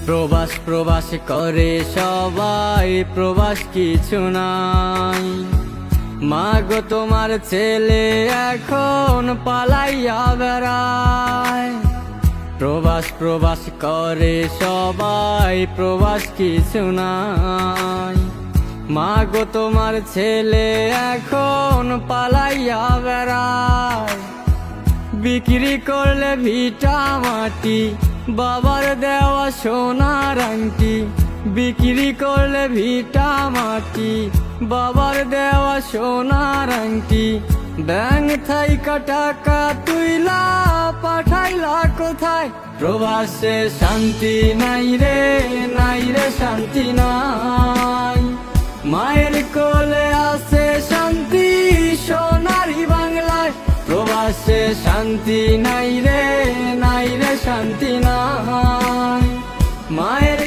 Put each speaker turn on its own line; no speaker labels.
প্রবাস প্রবাস করে সবাই, প্রবাস কিছু নাই। মাগো তোমার ছেলে এখন পালাইয়া বেড়ায়। প্রবাস প্রবাস করে সবাই, প্রবাস কিছু নাই। মাগো তোমার ছেলে এখন পালাইয়া বেড়ায়। বিক্রি করলে ভিটা মাটি, বাবার দেওয়া সোনার আংটি। বিক্রি করলে ভিটা মাটি, বাবার দেওয়া সোনার আংটি। ব্যাংক থাইকা টাকা তুইলা পাঠাইলা কোথায়? প্রবাসে শান্তি নাই রে, নাই রে শান্তি নাই। মায়ের কোলে আছে শান্তি সোনারি বাংলায়। প্রবাসে শান্তি নাই রে, নাই রে শান্তি নাই। মায়ের